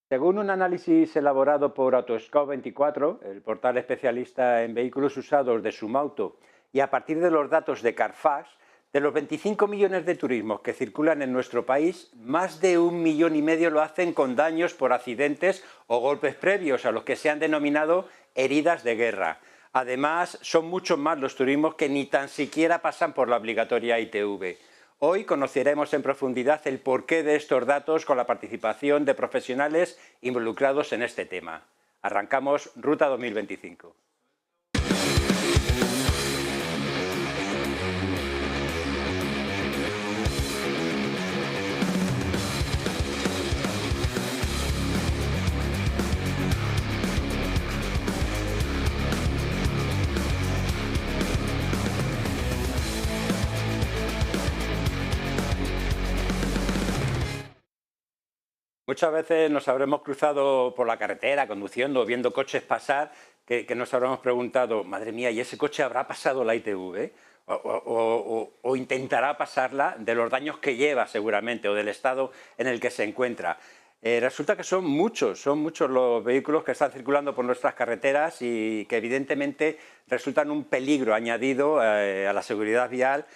Según un análisis elaborado por Autoscout24, el portal especialista en vehículos usados de Sumauto, y a partir de los datos de Carfax, de los 25 millones de turismos que circulan en nuestro país, más de 1,5 millones lo hacen con daños por accidentes o golpes previos, a los que se han denominado heridas de guerra. Además, son muchos más los turismos que ni tan siquiera pasan por la obligatoria ITV. Hoy conoceremos en profundidad el porqué de estos datos con la participación de profesionales involucrados en este tema. Arrancamos Ruta 2025. Muchas veces nos habremos cruzado por la carretera, conduciendo, viendo coches pasar, que nos habremos preguntado, madre mía, ¿y ese coche habrá pasado la ITV? O intentará pasarla, de los daños que lleva seguramente, o del estado en el que se encuentra. Resulta que son muchos los vehículos que están circulando por nuestras carreteras y que evidentemente resultan un peligro añadido a la seguridad vial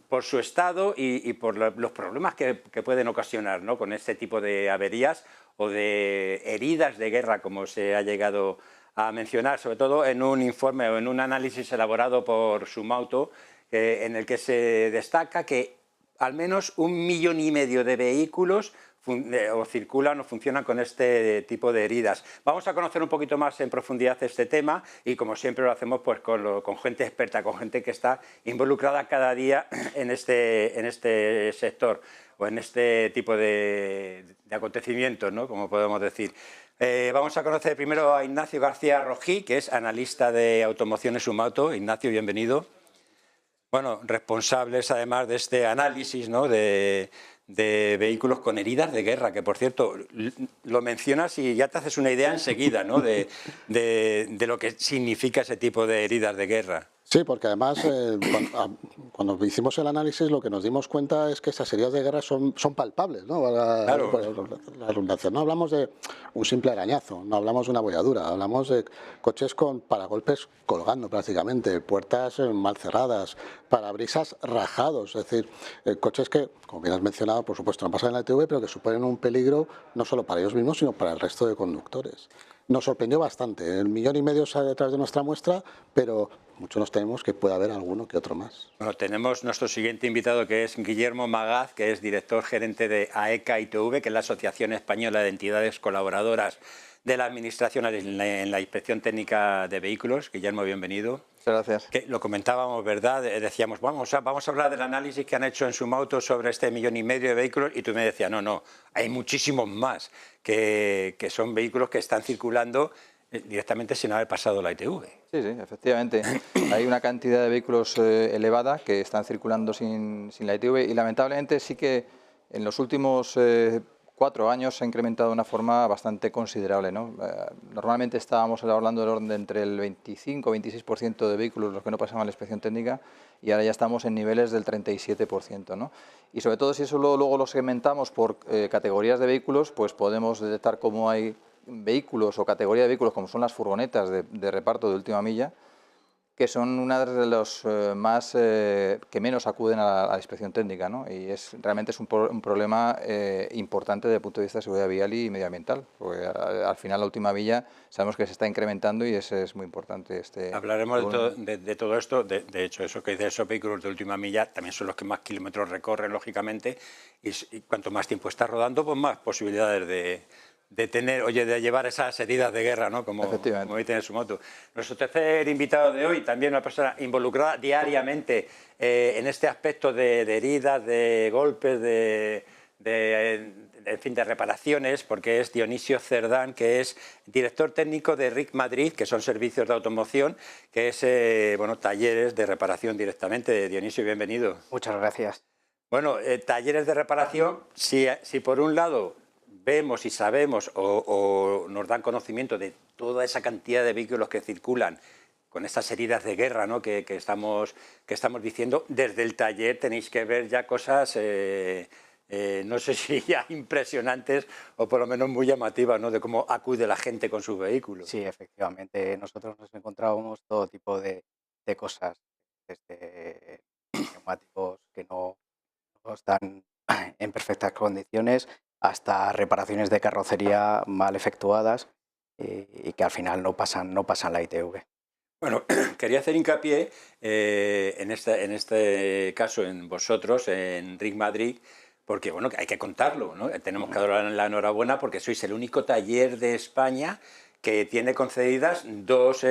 por su estado y por los problemas que pueden ocasionar, ¿no?, con este tipo de averías o de heridas de guerra, como se ha llegado a mencionar, sobre todo en un informe o en un análisis elaborado por Sumauto, en el que se destaca que al menos 1,5 millones de vehículos o circulan o funcionan con este tipo de heridas. Vamos a conocer un poquito más en profundidad este tema y, como siempre lo hacemos, pues con gente experta, con gente que está involucrada cada día en este sector o en este tipo de acontecimientos, ¿no?, como podemos decir. Vamos a conocer primero a Ignacio García Rojí, que es analista de automoción en Sumauto. Ignacio, bienvenido. Bueno, responsables además de este análisis, ¿no?, de vehículos con heridas de guerra, que por cierto lo mencionas y ya te haces una idea enseguida, ¿no?, de lo que significa ese tipo de heridas de guerra. Sí, porque además cuando hicimos el análisis lo que nos dimos cuenta es que esas heridas de guerra son palpables, ¿no? Claro. La redundancia. No hablamos de un simple arañazo, no hablamos de una bolladura, hablamos de coches con paragolpes colgando prácticamente, puertas mal cerradas, parabrisas rajados, es decir, coches que, como bien has mencionado, por supuesto no pasan en la ITV, pero que suponen un peligro no solo para ellos mismos, sino para el resto de conductores. Nos sorprendió bastante, 1,5 millones sale detrás de nuestra muestra, pero muchos nos tememos que pueda haber alguno que otro más. Bueno, tenemos nuestro siguiente invitado, que es Guillermo Magaz, que es director gerente de AECA ITV, que es la Asociación Española de Entidades Colaboradoras de la Administración en la Inspección Técnica de Vehículos. Guillermo, bienvenido. Muchas gracias. Que lo comentábamos, ¿verdad? Decíamos, vamos a hablar del análisis que han hecho en Sumauto sobre este 1,5 millones de vehículos, y tú me decías, no, hay muchísimos más que son vehículos que están circulando directamente sin haber pasado la ITV. Sí, efectivamente. Hay una cantidad de vehículos elevada que están circulando sin la ITV y lamentablemente sí que en los últimos 4 años se ha incrementado de una forma bastante considerable, ¿no? Normalmente estábamos hablando del orden de entre el 25-26% de vehículos los que no pasaban la inspección técnica y ahora ya estamos en niveles del 37%, ¿no? Y sobre todo si eso luego lo segmentamos por categorías de vehículos, pues podemos detectar cómo hay vehículos o categoría de vehículos como son las furgonetas de reparto de última milla, que son una de los que menos acuden a la inspección técnica, ¿no? Y realmente es un problema importante desde el punto de vista de seguridad vial y medioambiental, porque al final la última milla sabemos que se está incrementando y ese es muy importante. Hablaremos de todo esto. De hecho, eso que dice, esos vehículos de última milla también son los que más kilómetros recorren, lógicamente, y cuanto más tiempo está rodando, pues más posibilidades de llevar esas heridas de guerra, ¿no?, como hoy tiene Sumauto. Nuestro tercer invitado de hoy, también una persona involucrada diariamente en este aspecto de heridas, de golpes, en fin, de reparaciones, porque es Dionisio Cerdán, que es director técnico de RIC Madrid, que son servicios de automoción, que es talleres de reparación directamente. Dionisio, bienvenido. Muchas gracias. Bueno, talleres de reparación, si por un lado vemos y sabemos o nos dan conocimiento de toda esa cantidad de vehículos que circulan con estas heridas de guerra, ¿no?, que estamos diciendo, desde el taller tenéis que ver ya cosas no sé si ya impresionantes o por lo menos muy llamativas, ¿no? De cómo acude la gente con sus vehículos. Sí, efectivamente, nosotros nos encontrábamos todo tipo de cosas, desde neumáticos que no están en perfectas condiciones hasta reparaciones de carrocería mal efectuadas y que al final no pasan la ITV. Bueno, quería hacer hincapié en este caso en vosotros, en RIC Madrid, porque bueno, hay que contarlo, ¿no? Tenemos que dar la enhorabuena porque sois el único taller de España que tiene concedidas dos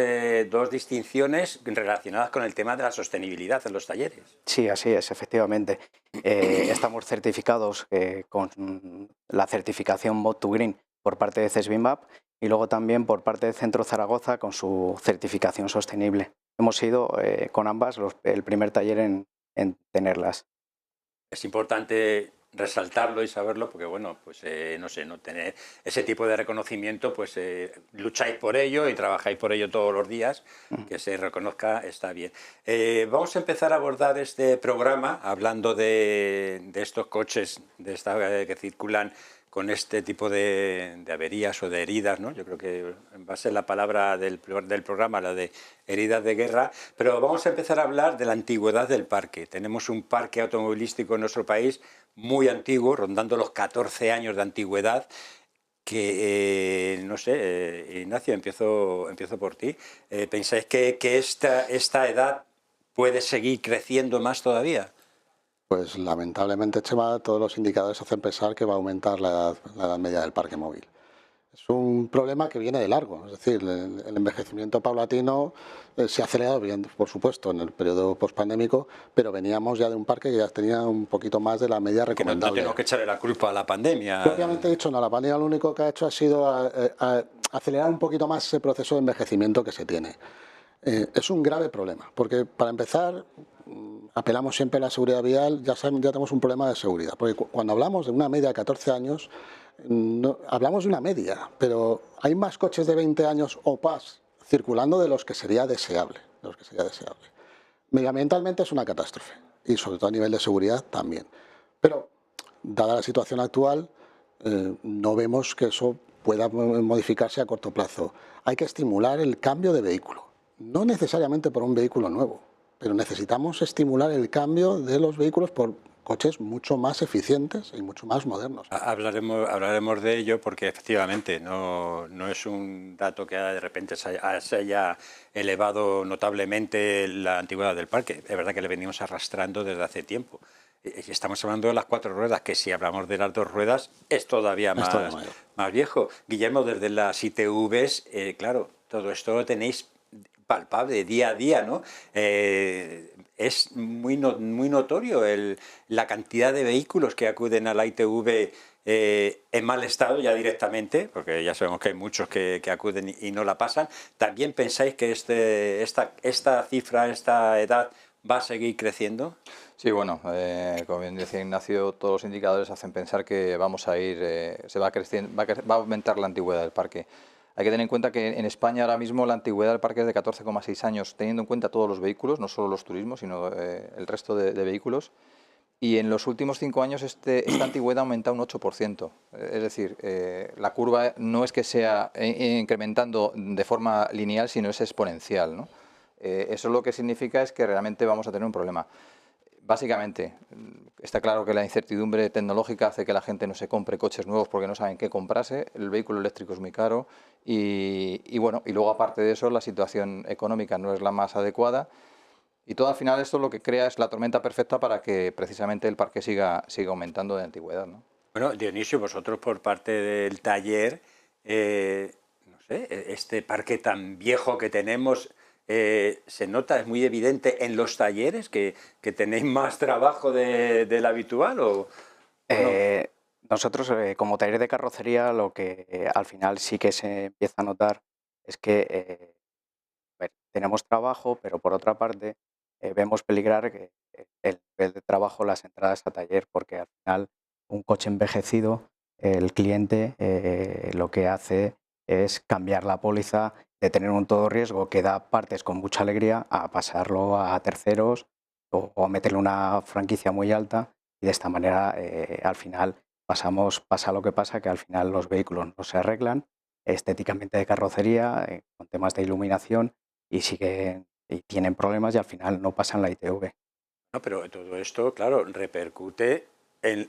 distinciones relacionadas con el tema de la sostenibilidad en los talleres. Sí, así es, efectivamente. Estamos certificados con la certificación Mod to Green por parte de CESBIMAP y luego también por parte de Centro Zaragoza con su certificación sostenible. Hemos sido con ambas el primer taller en tenerlas. Es importante resaltarlo y saberlo porque, bueno, pues no sé, no tener ese tipo de reconocimiento, pues lucháis por ello y trabajáis por ello todos los días, que se reconozca está bien. Vamos a empezar a abordar este programa hablando de estos coches que circulan con este tipo de averías o de heridas, ¿no? Yo creo que va a ser la palabra del programa, la de heridas de guerra, pero vamos a empezar a hablar de la antigüedad del parque. Tenemos un parque automovilístico en nuestro país muy antiguo, rondando los 14 años de antigüedad, que, no sé, Ignacio, empiezo por ti. ¿Pensáis que esta edad puede seguir creciendo más todavía? Pues lamentablemente, Chema, todos los indicadores hacen pensar que va a aumentar la edad media del parque móvil. Es un problema que viene de largo, es decir, el envejecimiento paulatino se ha acelerado bien, por supuesto, en el periodo pospandémico, pero veníamos ya de un parque que ya tenía un poquito más de la media recomendable. Que no tenemos que echarle la culpa a la pandemia. Propiamente dicho, no, la pandemia lo único que ha hecho ha sido acelerar un poquito más ese proceso de envejecimiento que se tiene. Es un grave problema, porque para empezar, apelamos siempre a la seguridad vial, ya tenemos un problema de seguridad, porque cuando hablamos de una media de 14 años, no, hablamos de una media, pero hay más coches de 20 años o más circulando de los que sería deseable. Medioambientalmente es una catástrofe y sobre todo a nivel de seguridad también. Pero, dada la situación actual, no vemos que eso pueda modificarse a corto plazo. Hay que estimular el cambio de vehículo, no necesariamente por un vehículo nuevo, pero necesitamos estimular el cambio de los vehículos por coches mucho más eficientes y mucho más modernos. Hablaremos de ello porque efectivamente no es un dato que de repente se haya elevado notablemente la antigüedad del parque. Es verdad que le venimos arrastrando desde hace tiempo. Estamos hablando de las 4 ruedas, que si hablamos de las 2 ruedas es todavía más viejo. Guillermo, desde las ITVs, claro, todo esto lo tenéis palpable día a día, ¿no? Es muy notorio la cantidad de vehículos que acuden a la ITV en mal estado ya directamente, porque ya sabemos que hay muchos que acuden y no la pasan. ¿También pensáis que esta cifra, esta edad va a seguir creciendo? Sí, bueno, como bien decía Ignacio, todos los indicadores hacen pensar que vamos a ir, va a aumentar la antigüedad del parque. Hay que tener en cuenta que en España ahora mismo la antigüedad del parque es de 14,6 años, teniendo en cuenta todos los vehículos, no solo los turismos, sino el resto de vehículos. Y en los últimos 5 años esta antigüedad ha aumentado un 8%. Es decir, la curva no es que sea incrementando de forma lineal, sino es exponencial, ¿no? Eso lo que significa es que realmente vamos a tener un problema. Básicamente, está claro que la incertidumbre tecnológica hace que la gente no se compre coches nuevos porque no saben qué comprarse, el vehículo eléctrico es muy caro y bueno, y luego aparte de eso la situación económica no es la más adecuada y todo al final esto lo que crea es la tormenta perfecta para que precisamente el parque siga aumentando de antigüedad, ¿no? Bueno, Dionisio, vosotros por parte del taller, no sé, este parque tan viejo que tenemos, se nota, es muy evidente en los talleres que tenéis más trabajo del habitual o no? Nosotros como taller de carrocería lo que al final sí que se empieza a notar es que tenemos trabajo, pero por otra parte vemos peligrar el nivel de trabajo, las entradas a taller, porque al final un coche envejecido, el cliente lo que hace es cambiar la póliza de tener un todo riesgo que da partes con mucha alegría a pasarlo a terceros o a meterle una franquicia muy alta y de esta manera al final pasa lo que pasa, que al final los vehículos no se arreglan estéticamente de carrocería, con temas de iluminación y tienen problemas y al final no pasan la ITV. No, pero todo esto, claro, repercute en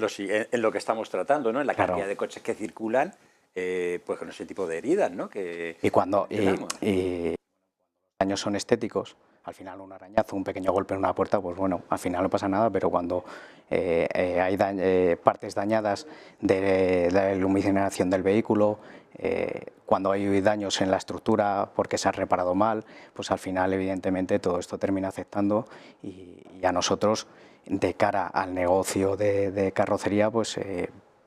lo que estamos tratando, ¿no? En la Claro. cantidad de coches que circulan, pues con ese tipo de heridas, ¿no? Y cuando tenemos. los daños son estéticos, al final un arañazo, un pequeño golpe en una puerta, pues bueno, al final no pasa nada, pero cuando hay partes dañadas de la iluminación del vehículo, cuando hay daños en la estructura porque se ha reparado mal, pues al final evidentemente todo esto termina afectando y a nosotros de cara al negocio de carrocería pues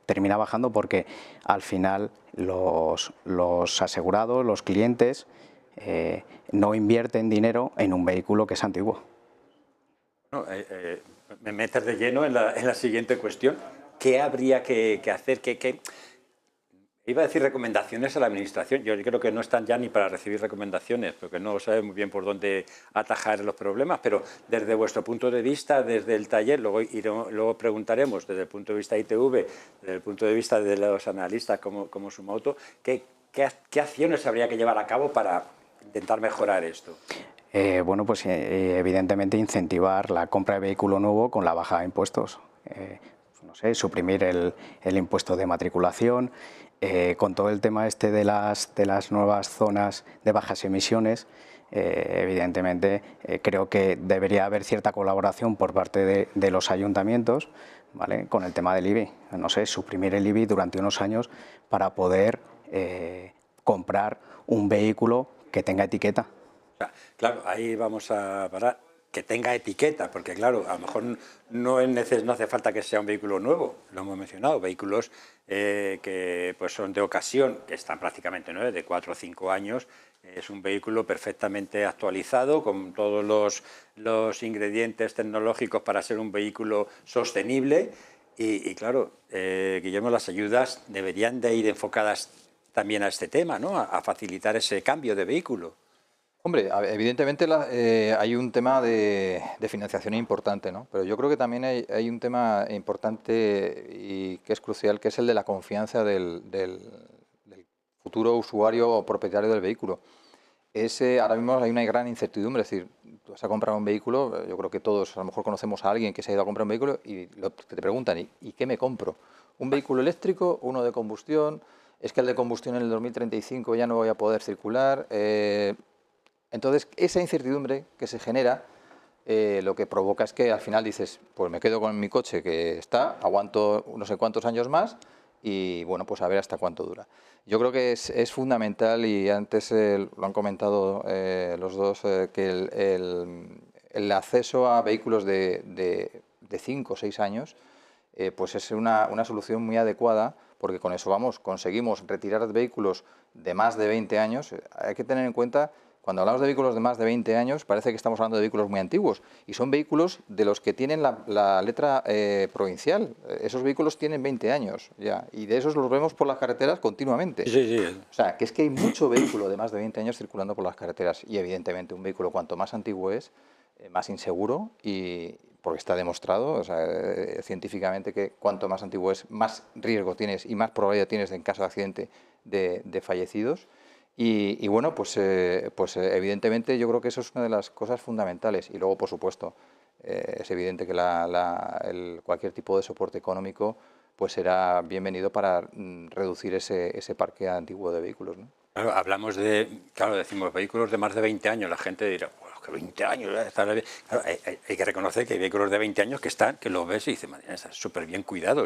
termina bajando porque al final los asegurados, los clientes no invierten dinero en un vehículo que es antiguo. No, me metes de lleno en la siguiente cuestión. ¿Qué habría que hacer? Iba a decir recomendaciones a la administración. Yo creo que no están ya ni para recibir recomendaciones, porque no saben muy bien por dónde atajar los problemas, pero desde vuestro punto de vista, desde el taller, luego preguntaremos desde el punto de vista ITV, desde el punto de vista de los analistas como Sumauto, ¿qué acciones habría que llevar a cabo para intentar mejorar esto? Bueno, pues evidentemente incentivar la compra de vehículo nuevo con la baja de impuestos. No sé, suprimir el impuesto de matriculación, con todo el tema este de las nuevas zonas de bajas emisiones, evidentemente creo que debería haber cierta colaboración por parte de los ayuntamientos, ¿vale? Con el tema del IBI. No sé, suprimir el IBI durante unos años para poder comprar un vehículo que tenga etiqueta. Claro, ahí vamos a parar. Que tenga etiqueta, porque claro, a lo mejor no hace falta que sea un vehículo nuevo, lo hemos mencionado, vehículos que pues son de ocasión, que están prácticamente de 4 o 5 años, es un vehículo perfectamente actualizado, con todos los ingredientes tecnológicos para ser un vehículo sostenible y claro, Guillermo, las ayudas deberían de ir enfocadas también a este tema, ¿no? A facilitar ese cambio de vehículo. Hombre, evidentemente hay un tema de financiación importante, ¿no? Pero yo creo que también hay un tema importante y que es crucial, que es el de la confianza del futuro usuario o propietario del vehículo. Ahora mismo hay una gran incertidumbre, es decir, tú vas a comprar un vehículo, yo creo que todos a lo mejor conocemos a alguien que se ha ido a comprar un vehículo y te preguntan, ¿y qué me compro? ¿Un vehículo eléctrico? ¿Uno de combustión? ¿Es que el de combustión en el 2035 ya no voy a poder circular? Entonces, esa incertidumbre que se genera, lo que provoca es que al final dices, pues me quedo con mi coche que está, aguanto no sé cuántos años más y bueno, pues a ver hasta cuánto dura. Yo creo que es fundamental y antes lo han comentado los dos, que el acceso a vehículos de 5 o 6 años pues es una solución muy adecuada porque con eso conseguimos retirar vehículos de más de 20 años. Hay que tener en cuenta, cuando hablamos de vehículos de más de 20 años, parece que estamos hablando de vehículos muy antiguos y son vehículos de los que tienen la letra provincial. Esos vehículos tienen 20 años ya y de esos los vemos por las carreteras continuamente. Sí. O sea, que es que hay mucho vehículo de más de 20 años circulando por las carreteras y evidentemente un vehículo cuanto más antiguo es, más inseguro y porque está demostrado, o sea, científicamente, que cuanto más antiguo es, más riesgo tienes y más probabilidad tienes en caso de accidente de fallecidos. Y bueno, pues evidentemente yo creo que eso es una de las cosas fundamentales. Y luego, por supuesto, es evidente que cualquier tipo de soporte económico pues será bienvenido para reducir ese parque antiguo de vehículos, ¿no? Claro, hablamos decimos vehículos de más de 20 años, la gente dirá, bueno, que 20 años, claro, hay que reconocer que hay vehículos de 20 años que los ves y dices, madre, está súper bien cuidado,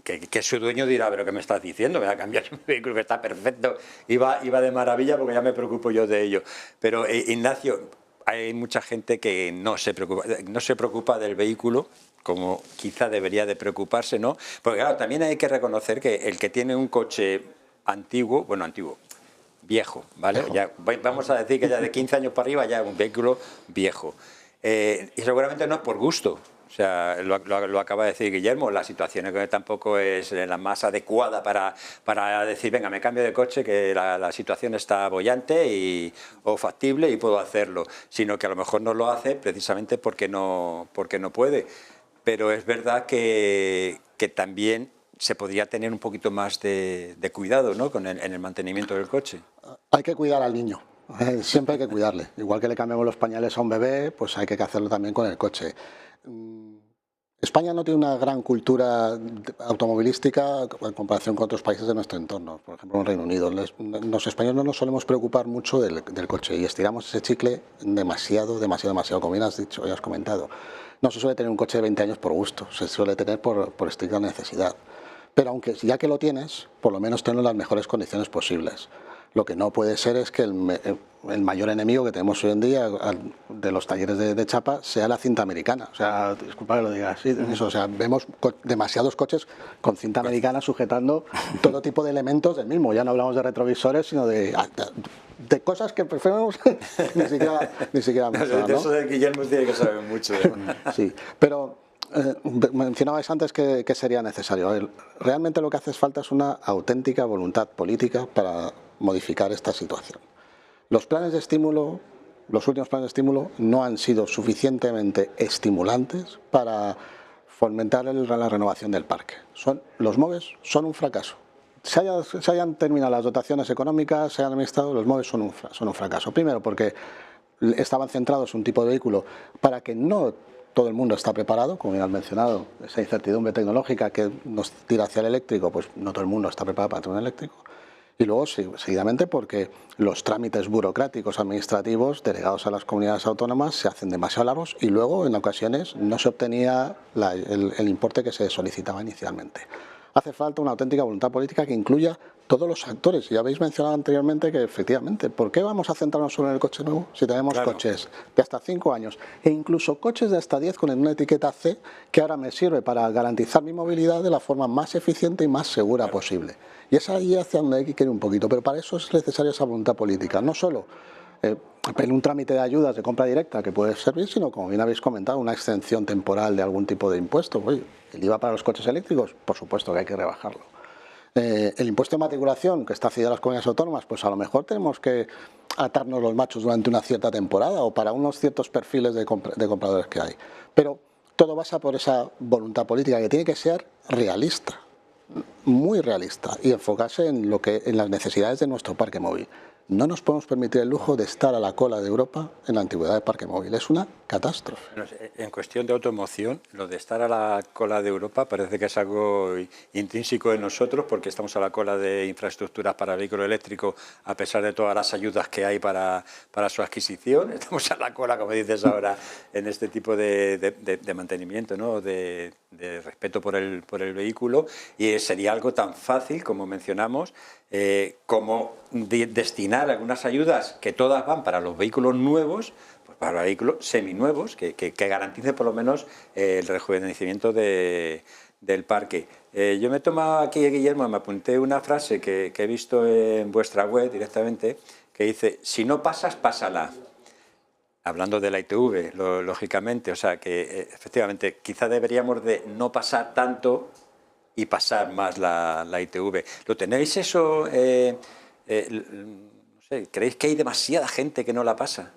que su dueño dirá, pero ¿qué me estás diciendo? Me va a cambiar un vehículo que está perfecto, iba de maravilla porque ya me preocupo yo de ello. Pero Ignacio, hay mucha gente que no se preocupa del vehículo, como quizá debería de preocuparse, ¿no? Porque claro, también hay que reconocer que el que tiene un coche antiguo, viejo, ¿vale? Ya, vamos a decir que ya de 15 años para arriba ya es un vehículo viejo. Y seguramente no es por gusto. O sea, lo acaba de decir Guillermo, la situación es que tampoco es la más adecuada para decir, venga, me cambio de coche, que la situación está boyante o factible y puedo hacerlo, sino que a lo mejor no lo hace precisamente porque no puede. pero es verdad que también se podría tener un poquito más de cuidado, ¿no?, en el mantenimiento del coche. Hay que cuidar al niño, siempre hay que cuidarle. Igual que le cambiamos los pañales a un bebé, pues hay que hacerlo también con el coche. España no tiene una gran cultura automovilística en comparación con otros países de nuestro entorno, por ejemplo en Reino Unido. Los españoles no nos solemos preocupar mucho del coche y estiramos ese chicle demasiado, como bien has dicho y has comentado. No se suele tener un coche de 20 años por gusto, se suele tener por estricta necesidad. Pero aunque ya que lo tienes, por lo menos tenerlo en las mejores condiciones posibles. Lo que no puede ser es que el mayor enemigo que tenemos hoy en día de los talleres de chapa sea la cinta americana. O sea, disculpa que lo diga así, o sea, vemos demasiados coches con cinta americana sujetando todo tipo de elementos del mismo. Ya no hablamos de retrovisores, sino de cosas que preferimos ni siquiera mencionar, De ¿no? eso de Guillermo tiene que saber mucho. Sí, pero mencionabais antes que sería necesario. Realmente lo que hace falta es una auténtica voluntad política para modificar esta situación. Los planes de estímulo, los últimos planes de estímulo, no han sido suficientemente estimulantes para fomentar la renovación del parque. Los MOVES son un fracaso. Se hayan terminado las dotaciones económicas, se hayan administrado, los MOVES son un fracaso. Primero, porque estaban centrados en un tipo de vehículo para que no todo el mundo está preparado, como ya has mencionado, esa incertidumbre tecnológica que nos tira hacia el eléctrico, pues no todo el mundo está preparado para tener un eléctrico. Y luego, seguidamente, porque los trámites burocráticos administrativos delegados a las comunidades autónomas se hacen demasiado largos y luego, en ocasiones, no se obtenía el importe que se solicitaba inicialmente. Hace falta una auténtica voluntad política que incluya todos los actores. Ya habéis mencionado anteriormente que, efectivamente, ¿por qué vamos a centrarnos solo en el coche nuevo si tenemos coches de hasta 5 años e incluso coches de hasta 10 con una etiqueta C que ahora me sirve para garantizar mi movilidad de la forma más eficiente y más segura posible? Y es ahí hacia donde hay que ir un poquito, pero para eso es necesaria esa voluntad política, no solo en un trámite de ayudas de compra directa que puede servir, sino, como bien habéis comentado, una exención temporal de algún tipo de impuesto. Oye, el IVA para los coches eléctricos, por supuesto que hay que rebajarlo. El impuesto de matriculación que está cedido a las comunidades autónomas, pues a lo mejor tenemos que atarnos los machos durante una cierta temporada o para unos ciertos perfiles de compradores que hay. Pero todo pasa por esa voluntad política que tiene que ser realista, muy realista, y enfocarse en las necesidades de nuestro parque móvil. No nos podemos permitir el lujo de estar a la cola de Europa en la antigüedad del parque móvil. Es una catástrofe. En cuestión de automoción, lo de estar a la cola de Europa parece que es algo intrínseco en nosotros, porque estamos a la cola de infraestructuras para vehículo eléctrico, a pesar de todas las ayudas que hay para su adquisición. Estamos a la cola, como dices ahora, en este tipo de mantenimiento, ¿no?, de respeto por el vehículo, y sería algo tan fácil, como mencionamos, como destinar algunas ayudas que todas van para los vehículos nuevos, pues para vehículos seminuevos, que garanticen por lo menos el rejuvenecimiento del parque. Yo me he tomado aquí, Guillermo, me apunté una frase que he visto en vuestra web directamente, que dice: si no pasas, pásala. Hablando de la ITV, lógicamente, o sea que efectivamente quizá deberíamos de no pasar tanto y pasar más la ITV. ¿Lo tenéis eso? No sé, ¿creéis que hay demasiada gente que no la pasa?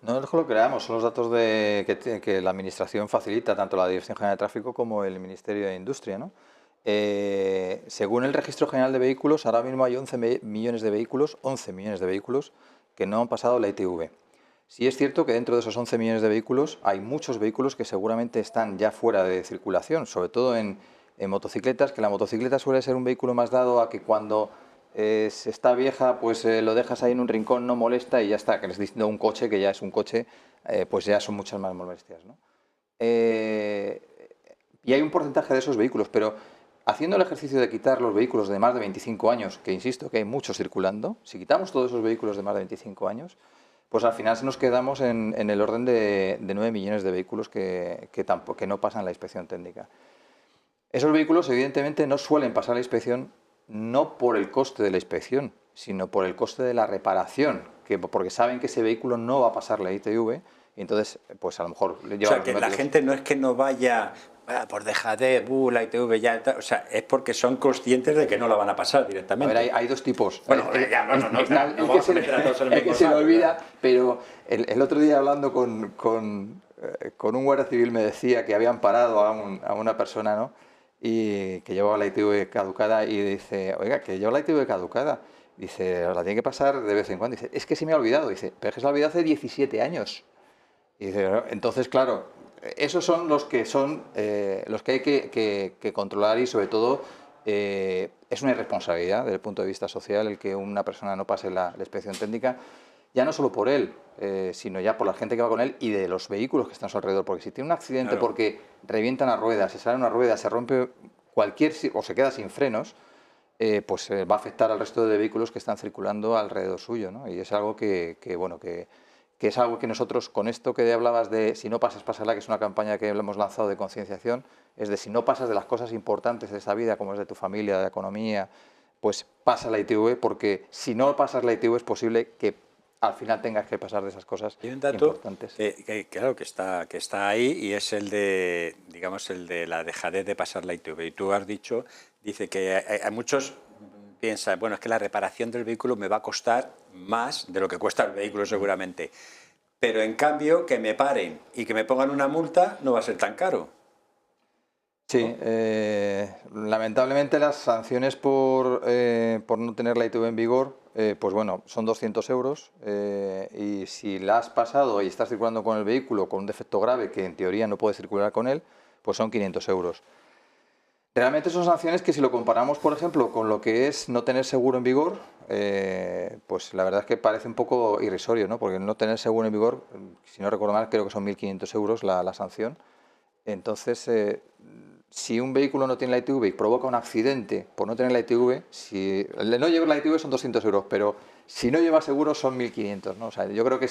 No es lo creamos, son los datos que la Administración facilita, tanto la Dirección General de Tráfico como el Ministerio de Industria, ¿no? Según el Registro General de Vehículos, ahora mismo hay 11 millones de vehículos que no han pasado la ITV. Sí es cierto que dentro de esos 11 millones de vehículos hay muchos vehículos que seguramente están ya fuera de circulación, sobre todo en motocicletas, que la motocicleta suele ser un vehículo más dado a que cuando está vieja, pues lo dejas ahí en un rincón, no molesta y ya está, que es distinto a un coche, que ya es un coche, pues ya son muchas más molestias, ¿no? Y hay un porcentaje de esos vehículos, pero haciendo el ejercicio de quitar los vehículos de más de 25 años, que insisto que hay muchos circulando, si quitamos todos esos vehículos de más de 25 años, pues al final nos quedamos en el orden de 9 millones de vehículos que no pasan la inspección técnica. Esos vehículos, evidentemente, no suelen pasar la inspección no por el coste de la inspección, sino por el coste de la reparación, porque saben que ese vehículo no va a pasar la ITV y entonces, pues a lo mejor le llevan. O sea, que la gente no es que no vaya por dejadez, la ITV ya, o sea, es porque son conscientes de que no la van a pasar directamente. A ver, hay dos tipos. Bueno, el que se le olvida, pero el otro día hablando con con un guardia civil me decía que habían parado a una persona, ¿no? Y que llevaba la ITV caducada y dice, oiga, que lleva la ITV caducada. Dice, la tiene que pasar de vez en cuando. Dice, es que se me ha olvidado. Dice, pero es que se la ha olvidado hace 17 años. Y dice, entonces, claro, esos son los que hay que controlar y sobre todo es una irresponsabilidad desde el punto de vista social el que una persona no pase la inspección técnica, ya no solo por él, sino ya por la gente que va con él y de los vehículos que están a su alrededor. Porque si tiene un accidente, claro, porque revientan las ruedas, se sale una rueda, se rompe o se queda sin frenos, pues va a afectar al resto de vehículos que están circulando alrededor suyo, ¿no? Y es algo que es algo que nosotros, con esto que hablabas de si no pasas, pásala, que es una campaña que hemos lanzado de concienciación, es de si no pasas de las cosas importantes de esta vida, como es de tu familia, de la economía, pues pasa la ITV, porque si no pasas la ITV es posible que al final tengas que pasar de esas cosas importantes. Hay un dato importantes. Claro, que está ahí, y es el de, digamos, el de la dejadez de pasar la ITV. Y tú has dicho, dice que hay muchos piensan, bueno, es que la reparación del vehículo me va a costar más de lo que cuesta el vehículo seguramente. Pero en cambio, que me paren y que me pongan una multa no va a ser tan caro. Sí, lamentablemente las sanciones por no tener la ITV en vigor, pues bueno, son 200 euros y si la has pasado y estás circulando con el vehículo con un defecto grave que en teoría no puedes circular con él, pues son 500 euros. Realmente son sanciones que si lo comparamos, por ejemplo, con lo que es no tener seguro en vigor, pues la verdad es que parece un poco irrisorio, ¿no? Porque no tener seguro en vigor, si no recuerdo mal, creo que son 1.500 euros la sanción. Entonces, si un vehículo no tiene la ITV y provoca un accidente por no tener la ITV, si no llevar la ITV son 200 euros, pero si no lleva seguro son 1.500, ¿no? O sea, yo creo que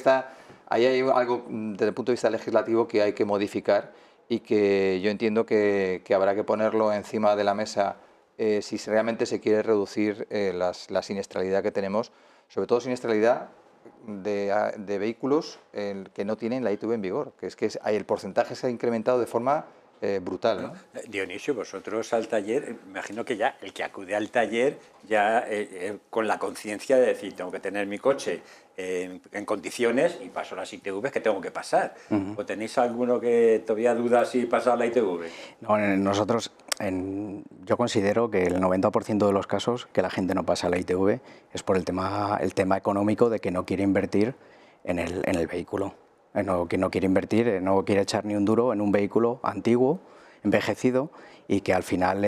ahí hay algo desde el punto de vista legislativo que hay que modificar y que yo entiendo que habrá que ponerlo encima de la mesa si realmente se quiere reducir la siniestralidad que tenemos, sobre todo siniestralidad de vehículos que no tienen la ITV en vigor, que el porcentaje se ha incrementado de forma brutal, ¿no? Dionisio, vosotros al taller, imagino que ya el que acude al taller ya con la conciencia de decir, tengo que tener mi coche en condiciones y paso las ITVs que tengo que pasar. ¿O tenéis alguno que todavía duda si pasar la ITV? No, nosotros, yo considero que el 90% de los casos que la gente no pasa la ITV es por el tema económico de que no quiere invertir en el vehículo. Que no quiere invertir, no quiere echar ni un duro en un vehículo antiguo, envejecido y que al final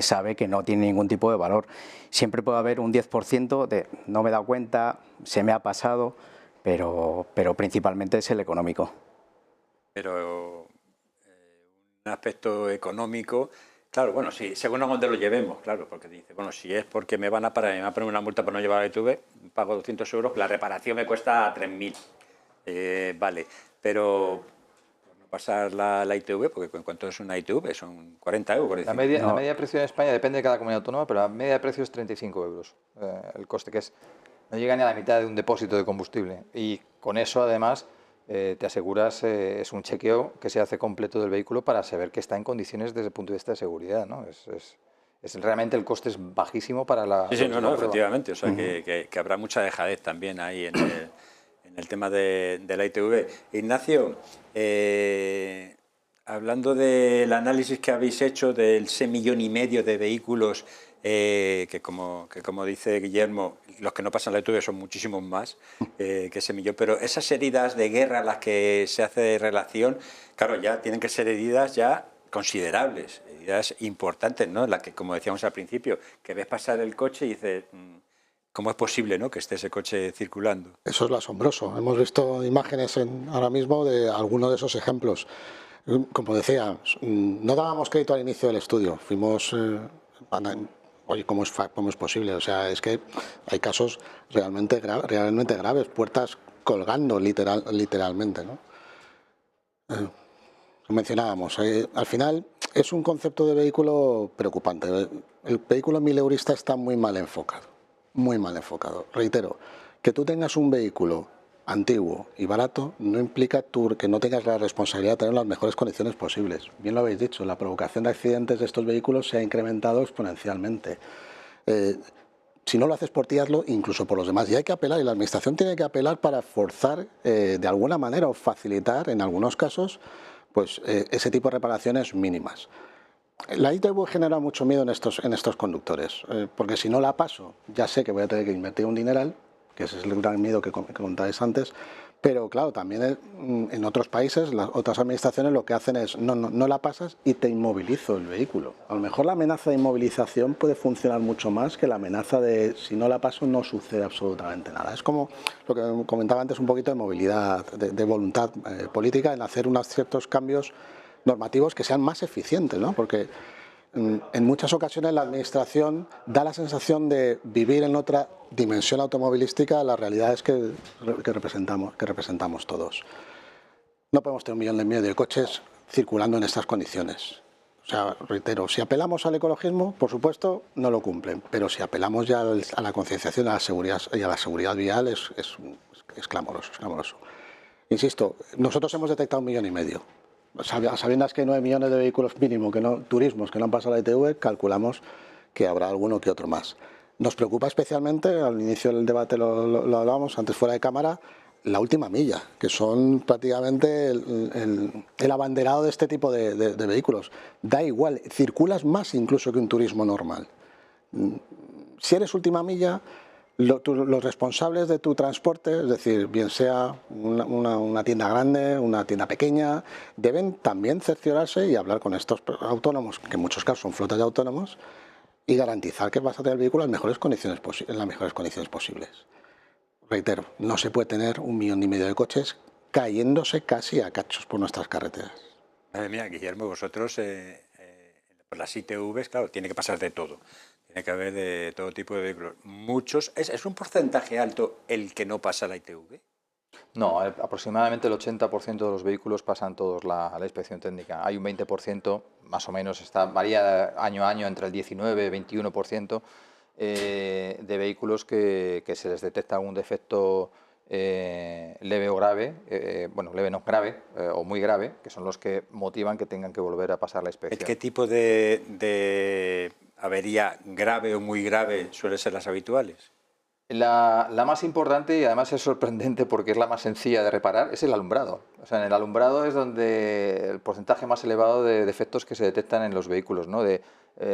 sabe que no tiene ningún tipo de valor. Siempre puede haber un 10% de no me he dado cuenta, se me ha pasado, pero principalmente es el económico. Pero un aspecto económico, claro, bueno, sí, según a dónde lo llevemos, claro, porque dice, bueno, si es porque me van a parar y me van a poner una multa por no llevar la ITV, pago 200 euros, la reparación me cuesta 3.000. Vale, pero por no pasar la ITV, porque en cuanto es una ITV son 40 euros. La media de precio en España depende de cada comunidad autónoma, pero la media de precio es 35 euros. El coste que no llega ni a la mitad de un depósito de combustible. Y con eso, además, te aseguras, es un chequeo que se hace completo del vehículo para saber que está en condiciones desde el punto de vista de seguridad, ¿no? Realmente el coste es bajísimo para la... Sí, no, efectivamente. O sea, que habrá mucha dejadez también ahí en el tema de la ITV. Ignacio, hablando del análisis que habéis hecho del 6,5 millones de vehículos, que como dice Guillermo, los que no pasan la ITV son muchísimos más que ese millón, pero esas heridas de guerra a las que se hace relación, claro, ya tienen que ser heridas ya considerables, heridas importantes, ¿no? Las que, como decíamos al principio, que ves pasar el coche y dices... ¿Cómo es posible, ¿no?, que esté ese coche circulando? Eso es lo asombroso. Hemos visto imágenes ahora mismo de algunos de esos ejemplos. Como decía, no dábamos crédito al inicio del estudio. Fuimos, oye, ¿cómo es posible? O sea, es que hay casos realmente graves, puertas colgando literalmente, ¿no? Mencionábamos, al final es un concepto de vehículo preocupante. El vehículo mileurista está muy mal enfocado. Muy mal enfocado. Reitero, que tú tengas un vehículo antiguo y barato no implica que no tengas la responsabilidad de tener las mejores condiciones posibles. Bien lo habéis dicho, la provocación de accidentes de estos vehículos se ha incrementado exponencialmente. si no lo haces por ti, hazlo incluso por los demás. Y hay que apelar, y la Administración tiene que apelar para forzar de alguna manera o facilitar, en algunos casos, pues ese tipo de reparaciones mínimas. La ITV genera mucho miedo en estos conductores, porque si no la paso, ya sé que voy a tener que invertir un dineral, que ese es el gran miedo que contáis antes, pero claro, también en otros países, las otras administraciones lo que hacen es, no la pasas y te inmovilizo el vehículo. A lo mejor la amenaza de inmovilización puede funcionar mucho más que la amenaza de, si no la paso, no sucede absolutamente nada. Es como lo que comentaba antes un poquito de movilidad, de voluntad política en hacer unos ciertos cambios normativos que sean más eficientes, ¿no? Porque en muchas ocasiones la Administración da la sensación de vivir en otra dimensión automovilística, la realidad es que representamos todos. No podemos tener 1,5 millones de coches circulando en estas condiciones. O sea, reitero, si apelamos al ecologismo, por supuesto, no lo cumplen, pero si apelamos ya a la concienciación a la seguridad y a la seguridad vial es clamoroso, es clamoroso. Insisto, nosotros hemos detectado 1,5 millones. Sabiendo que hay 9 millones de vehículos mínimo, turismos que no han pasado la ITV, calculamos que habrá alguno que otro más. Nos preocupa especialmente, al inicio del debate lo hablábamos, antes fuera de cámara, la última milla, que son prácticamente el abanderado de este tipo de vehículos. Da igual, circulas más incluso que un turismo normal. Si eres última milla, los responsables de tu transporte, es decir, bien sea una tienda grande, una tienda pequeña, deben también cerciorarse y hablar con estos autónomos, que en muchos casos son flotas de autónomos, y garantizar que vas a tener el vehículo en las mejores condiciones posibles. Reitero, no se puede tener 1,5 millones de coches cayéndose casi a cachos por nuestras carreteras. Madre mía, Guillermo, vosotros, por las ITVs, claro, tiene que pasar de todo. Tiene que haber de todo tipo de vehículos. Muchos. ¿Es un porcentaje alto el que no pasa la ITV? No, aproximadamente el 80% de los vehículos pasan todos la inspección técnica. Hay un 20%, más o menos, varía año a año entre el 19 y 21% de vehículos que se les detecta un defecto leve o grave, bueno, leve no, grave o muy grave, que son los que motivan que tengan que volver a pasar la inspección. ¿Qué tipo de avería grave o muy grave suelen ser las habituales? La más importante, y además es sorprendente porque es la más sencilla de reparar, es el alumbrado. O sea, en el alumbrado es donde el porcentaje más elevado de defectos que se detectan en los vehículos, ¿no? De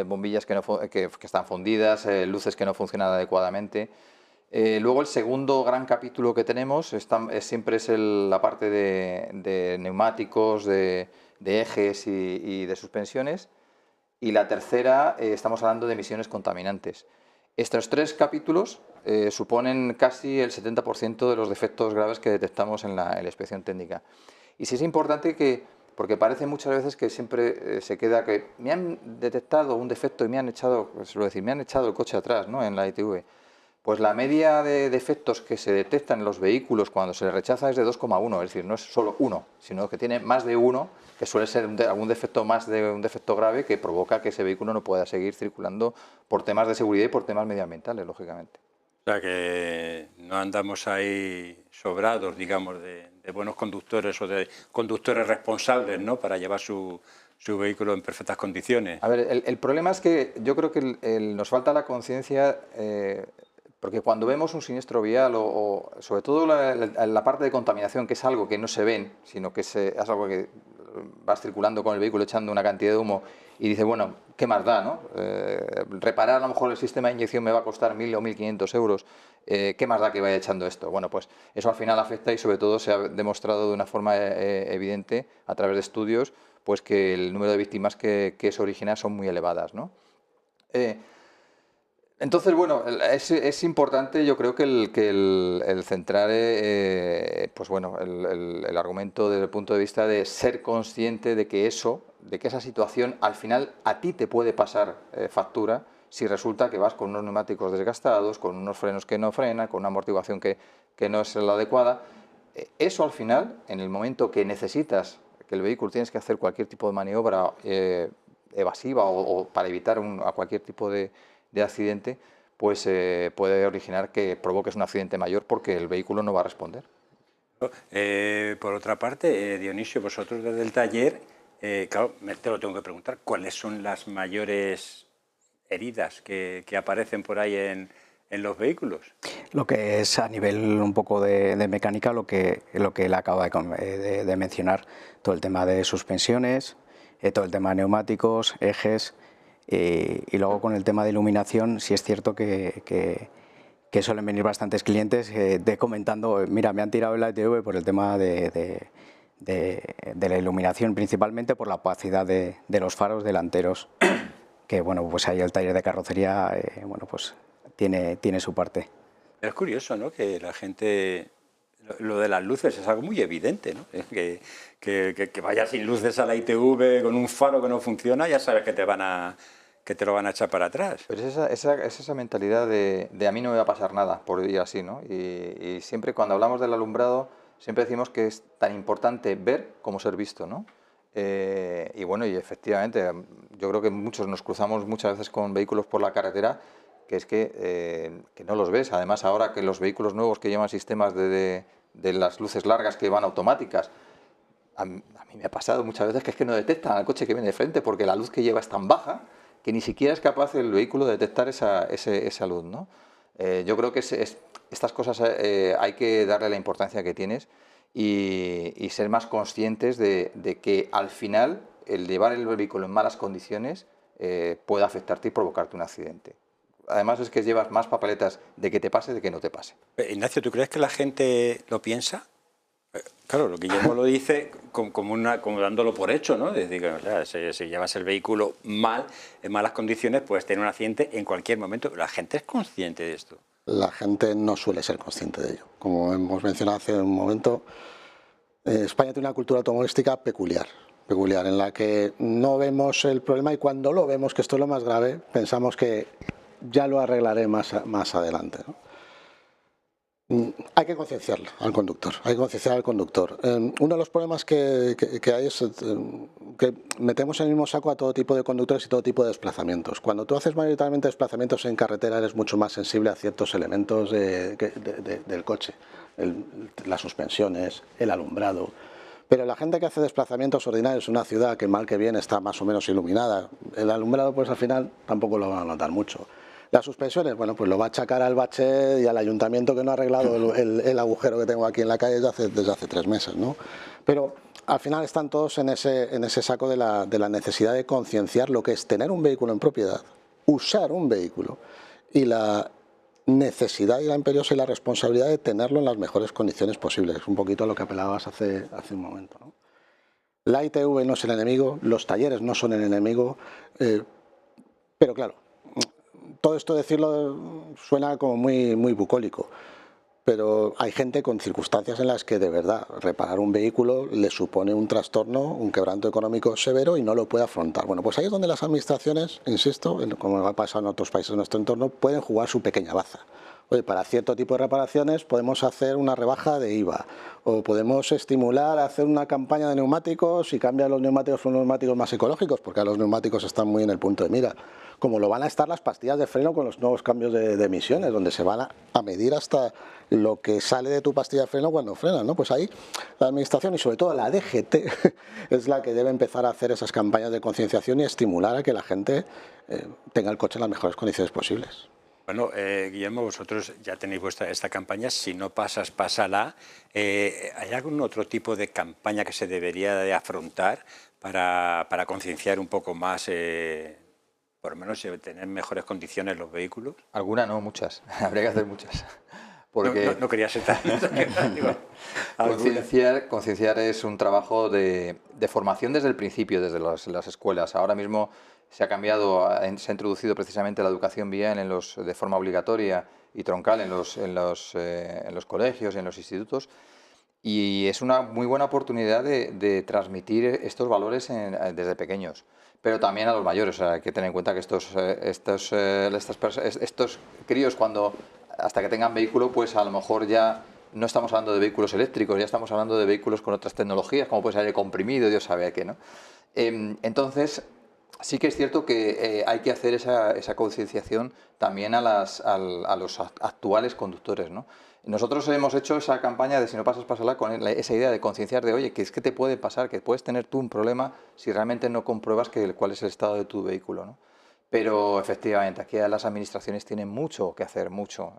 bombillas que están fundidas, luces que no funcionan adecuadamente. Luego el segundo gran capítulo que tenemos siempre es la parte de neumáticos, de ejes y de suspensiones. Y la tercera, estamos hablando de emisiones contaminantes. Estos tres capítulos suponen casi el 70% de los defectos graves que detectamos en la inspección técnica. Y sí es importante porque parece muchas veces que siempre se queda que me han detectado un defecto y me han echado el coche atrás, ¿no?, en la ITV. Pues la media de defectos que se detectan en los vehículos cuando se les rechaza es de 2,1, es decir, no es solo uno, sino que tiene más de uno, que suele ser algún defecto más de un defecto grave que provoca que ese vehículo no pueda seguir circulando por temas de seguridad y por temas medioambientales, lógicamente. O sea, que no andamos ahí sobrados, digamos, de buenos conductores o de conductores responsables, ¿no?, para llevar su vehículo en perfectas condiciones. A ver, el problema es que yo creo que nos falta la conciencia, porque cuando vemos un siniestro vial o sobre todo la parte de contaminación, que es algo que no se ven, sino que es algo que vas circulando con el vehículo echando una cantidad de humo y dices, bueno, ¿qué más da, no? Reparar a lo mejor el sistema de inyección me va a costar 1.000 o 1.500 euros. ¿Qué más da que vaya echando esto? Bueno, pues eso al final afecta y sobre todo se ha demostrado de una forma evidente a través de estudios pues que el número de víctimas que eso origina son muy elevadas, ¿no? Entonces, bueno, es importante, yo creo que el centrar pues bueno, el argumento desde el punto de vista de ser consciente de que esa situación al final a ti te puede pasar factura si resulta que vas con unos neumáticos desgastados, con unos frenos que no frenan, con una amortiguación que no es la adecuada. Eso al final, en el momento que necesitas que el vehículo tienes que hacer cualquier tipo de maniobra evasiva o para evitar a cualquier tipo de accidente, pues puede originar que provoques un accidente mayor porque el vehículo no va a responder. Por otra parte, Dionisio, vosotros desde el taller, claro, te lo tengo que preguntar, ¿cuáles son las mayores heridas que aparecen por ahí en en los vehículos. Lo que es a nivel un poco de mecánica, lo que él acaba de mencionar, todo el tema de suspensiones, todo el tema de neumáticos, ejes, y luego con el tema de iluminación, sí es cierto que suelen venir bastantes clientes comentando, mira, me han tirado el ITV por el tema de la iluminación, principalmente por la opacidad de los faros delanteros, que bueno, pues ahí el taller de carrocería bueno, pues tiene su parte. Es curioso, ¿no?, que la gente, lo de las luces es algo muy evidente, ¿no? Que vayas sin luces a la ITV con un faro que no funciona, ya sabes que te lo van a echar para atrás. Pero es esa mentalidad de a mí no me va a pasar nada por ir así, ¿no? Y siempre cuando hablamos del alumbrado, siempre decimos que es tan importante ver como ser visto, ¿no? Y bueno, y efectivamente, yo creo que muchos nos cruzamos muchas veces con vehículos por la carretera que es que no los ves. Además, ahora que los vehículos nuevos que llevan sistemas de las luces largas que van automáticas, a mí me ha pasado muchas veces que es que no detectan al coche que viene de frente porque la luz que lleva es tan baja que ni siquiera es capaz el vehículo de detectar esa luz, ¿no? Yo creo que estas cosas hay que darle la importancia que tienes y ser más conscientes de que al final el llevar el vehículo en malas condiciones puede afectarte y provocarte un accidente. Además es que llevas más papeletas de que te pase de que no te pase. Ignacio, ¿tú crees que la gente lo piensa? Claro, lo que Guillermo lo dice como dándolo por hecho, ¿no? Es decir, o sea, si llevas el vehículo mal, en malas condiciones, puedes tener un accidente en cualquier momento. ¿La gente es consciente de esto? La gente no suele ser consciente de ello. Como hemos mencionado hace un momento, España tiene una cultura automovilística peculiar, en la que no vemos el problema y cuando lo vemos, que esto es lo más grave, pensamos que ya lo arreglaré más adelante, ¿no? Hay que concienciar al conductor, uno de los problemas que hay es que metemos en el mismo saco a todo tipo de conductores y todo tipo de desplazamientos. Cuando tú haces mayoritariamente desplazamientos en carretera eres mucho más sensible a ciertos elementos del coche, las suspensiones, el alumbrado. Pero la gente que hace desplazamientos ordinarios en una ciudad que mal que bien está más o menos iluminada, el alumbrado pues al final tampoco lo van a notar mucho. Las suspensiones, bueno, pues lo va a achacar al bache y al ayuntamiento que no ha arreglado el agujero que tengo aquí en la calle desde hace 3 meses, ¿no? Pero al final están todos en ese saco de la necesidad de concienciar lo que es tener un vehículo en propiedad, usar un vehículo y la necesidad y la imperiosa y la responsabilidad de tenerlo en las mejores condiciones posibles. Es un poquito a lo que apelabas hace un momento, ¿no? La ITV no es el enemigo, los talleres no son el enemigo, pero claro, todo esto decirlo suena como muy bucólico, pero hay gente con circunstancias en las que de verdad reparar un vehículo le supone un trastorno, un quebranto económico severo y no lo puede afrontar. Bueno, pues ahí es donde las administraciones, insisto, como ha pasado en otros países de nuestro entorno, pueden jugar su pequeña baza. Oye, para cierto tipo de reparaciones podemos hacer una rebaja de IVA o podemos estimular a hacer una campaña de neumáticos y cambiar los neumáticos por neumáticos más ecológicos, porque los neumáticos están muy en el punto de mira, como lo van a estar las pastillas de freno con los nuevos cambios de emisiones, donde se van a medir hasta lo que sale de tu pastilla de freno cuando frenas, ¿no? Pues ahí la administración y sobre todo la DGT es la que debe empezar a hacer esas campañas de concienciación y estimular a que la gente tenga el coche en las mejores condiciones posibles. Bueno, Guillermo, vosotros ya tenéis esta campaña, si no pasas, pásala. ¿Hay algún otro tipo de campaña que se debería de afrontar para concienciar un poco más, por lo menos tener mejores condiciones los vehículos? Alguna no, muchas. Habría que hacer muchas. Porque no quería ser tan... concienciar es un trabajo de formación desde el principio, desde las escuelas. Ahora mismo se ha cambiado, se ha introducido precisamente la educación vial de forma obligatoria y troncal en los colegios y en los institutos. Y es una muy buena oportunidad de transmitir estos valores desde pequeños. Pero también a los mayores. O sea, hay que tener en cuenta que estos críos, hasta que tengan vehículo, pues a lo mejor ya no estamos hablando de vehículos eléctricos, ya estamos hablando de vehículos con otras tecnologías, como puede ser aire comprimido, Dios sabe a qué, ¿no? Entonces, sí que es cierto que hay que hacer esa concienciación también a los actuales conductores, ¿no? Nosotros hemos hecho esa campaña de si no pasas, pásala, con esa idea de concienciar de, oye, que es que te puede pasar, que puedes tener tú un problema si realmente no compruebas cuál es el estado de tu vehículo, ¿no? Pero efectivamente, aquí las administraciones tienen mucho que hacer, mucho.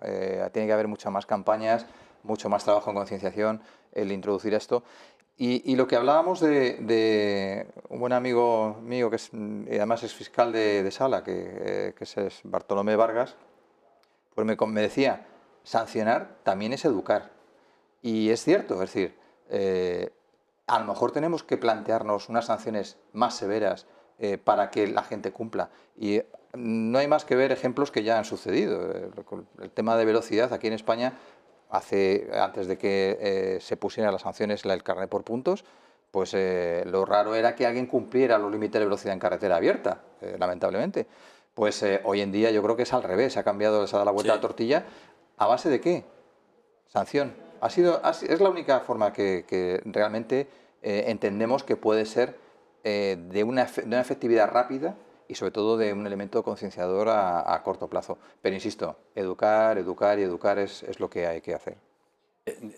Tiene que haber muchas más campañas, mucho más trabajo en concienciación, el introducir esto. Y lo que hablábamos de un buen amigo mío, que es, y además es fiscal de Sala, que es Bartolomé Vargas, pues me decía, sancionar también es educar. Y es cierto, es decir, a lo mejor tenemos que plantearnos unas sanciones más severas para que la gente cumpla. Y no hay más que ver ejemplos que ya han sucedido. El tema de velocidad aquí en España, antes de que se pusieran las sanciones, el carnet por puntos, pues lo raro era que alguien cumpliera los límites de velocidad en carretera abierta, lamentablemente. Pues hoy en día yo creo que es al revés, se ha dado la vuelta a la tortilla. ¿A base de qué? Sanción. Es la única forma que realmente entendemos que puede ser de una efectividad rápida y sobre todo de un elemento concienciador a corto plazo. Pero insisto, educar es lo que hay que hacer.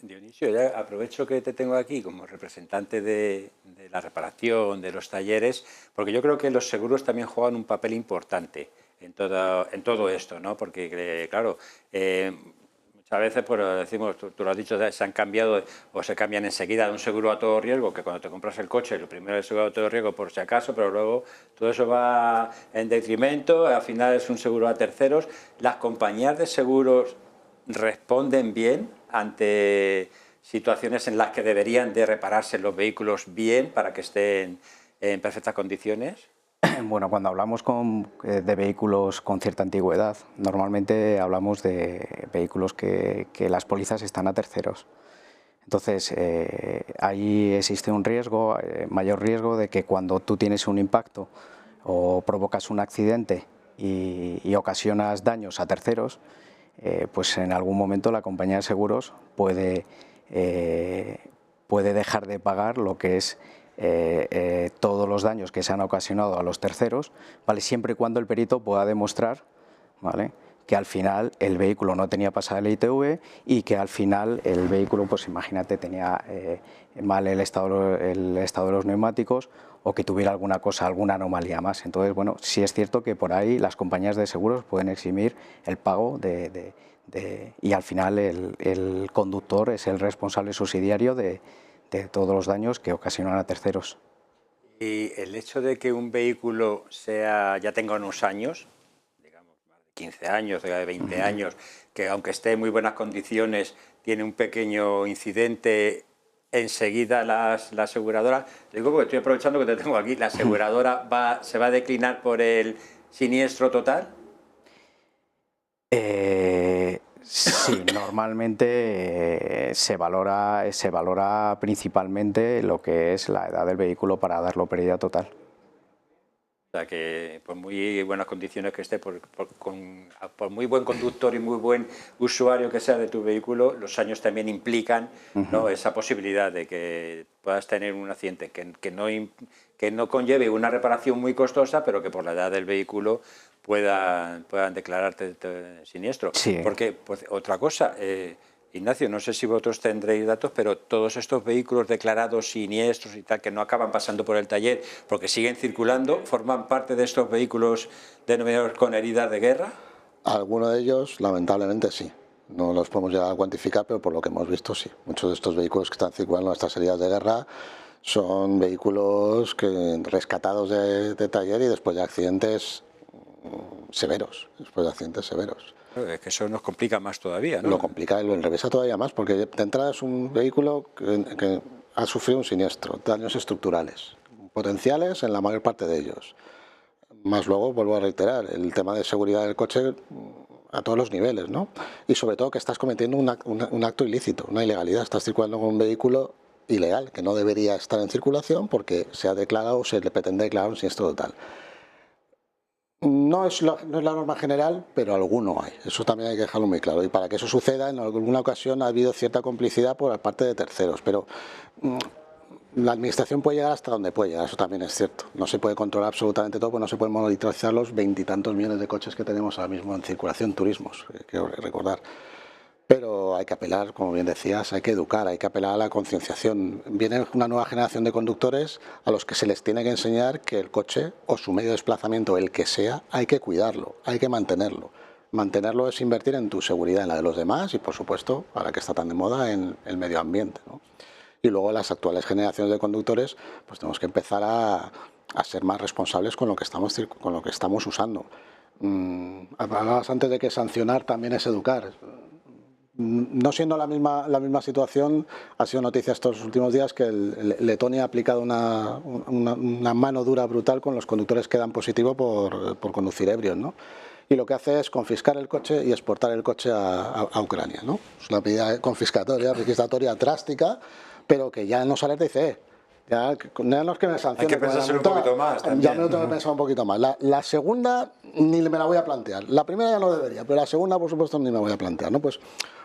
Dionisio, ya aprovecho que te tengo aquí como representante de la reparación, de los talleres, porque yo creo que los seguros también juegan un papel importante en todo esto, ¿no? Porque, claro, a veces, pues decimos, tú lo has dicho, se han cambiado o se cambian enseguida de un seguro a todo riesgo, que cuando te compras el coche, lo primero es el seguro a todo riesgo por si acaso, pero luego todo eso va en detrimento, al final es un seguro a terceros. ¿Las compañías de seguros responden bien ante situaciones en las que deberían de repararse los vehículos bien para que estén en perfectas condiciones? Bueno, cuando hablamos de vehículos con cierta antigüedad, normalmente hablamos de vehículos que las pólizas están a terceros. Entonces, ahí existe un riesgo, mayor riesgo de que cuando tú tienes un impacto o provocas un accidente y ocasionas daños a terceros, pues en algún momento la compañía de seguros puede dejar de pagar lo que es todos los daños que se han ocasionado a los terceros, ¿vale? Siempre y cuando el perito pueda demostrar, ¿vale?, que al final el vehículo no tenía pasada el ITV y que al final el vehículo, pues imagínate, tenía mal el estado de los neumáticos o que tuviera alguna anomalía más. Entonces, bueno, sí es cierto que por ahí las compañías de seguros pueden eximir el pago y al final el conductor es el responsable subsidiario de todos los daños que ocasionan a terceros. Y el hecho de que un vehículo ya tenga unos años, digamos, más de 15 años, de 20 años, que aunque esté en muy buenas condiciones, tiene un pequeño incidente, enseguida la aseguradora, te digo porque estoy aprovechando que te tengo aquí, ¿la aseguradora se va a declinar por el siniestro total? Sí, normalmente se valora principalmente lo que es la edad del vehículo para darlo pérdida total. O sea que por muy buenas condiciones que esté, por muy buen conductor y muy buen usuario que sea de tu vehículo, los años también implican, ¿no?, esa posibilidad de que puedas tener un accidente que no conlleve una reparación muy costosa, pero que por la edad del vehículo puedan declararte siniestro. Sí. Porque, pues, otra cosa, Ignacio, no sé si vosotros tendréis datos, pero todos estos vehículos declarados siniestros y tal, que no acaban pasando por el taller porque siguen circulando, ¿forman parte de estos vehículos denominados con heridas de guerra? Algunos de ellos, lamentablemente, sí. No los podemos llegar a cuantificar, pero por lo que hemos visto, sí. Muchos de estos vehículos que están circulando en estas heridas de guerra son vehículos rescatados de taller y después de accidentes severos. Es que eso nos complica más todavía, ¿no? Lo complica y lo enrevesa todavía más, porque de entrada es un vehículo que ha sufrido un siniestro, daños estructurales, potenciales en la mayor parte de ellos. Más luego, vuelvo a reiterar, el tema de seguridad del coche a todos los niveles, ¿no? Y sobre todo que estás cometiendo un acto ilícito, una ilegalidad. Estás circulando con un vehículo ilegal, que no debería estar en circulación porque se ha declarado o se le pretende declarar un siniestro total. No es la norma general, pero alguno hay. Eso también hay que dejarlo muy claro. Y para que eso suceda, en alguna ocasión ha habido cierta complicidad por parte de terceros, pero la administración puede llegar hasta donde puede llegar, eso también es cierto. No se puede controlar absolutamente todo, pues no se pueden monitorizar los 20 y tantos millones de coches que tenemos ahora mismo en circulación, turismos, quiero recordar. Pero hay que apelar, como bien decías, hay que educar, hay que apelar a la concienciación. Viene una nueva generación de conductores a los que se les tiene que enseñar que el coche o su medio de desplazamiento, el que sea, hay que cuidarlo, hay que mantenerlo. Mantenerlo es invertir en tu seguridad, en la de los demás y, por supuesto, ahora que está tan de moda, en el medio ambiente, ¿no? Y luego las actuales generaciones de conductores, pues tenemos que empezar a ser más responsables con lo que estamos usando. Hablabas antes de que sancionar también es educar. No siendo la misma situación, ha sido noticia estos últimos días que Letonia ha aplicado una mano dura brutal con los conductores que dan positivo por conducir ebrios, ¿no? Y lo que hace es confiscar el coche y exportar el coche a Ucrania, ¿no? Es una medida confiscatoria, requisitoria drástica, pero que ya nos alerta y dice, ya no es que me sancione. Hay que pensárselo un poquito más también. Ya me lo tengo que pensar un poquito más. La segunda ni me la voy a plantear. La primera ya no debería, pero la segunda, por supuesto, ni me voy a plantear, ¿no? Pues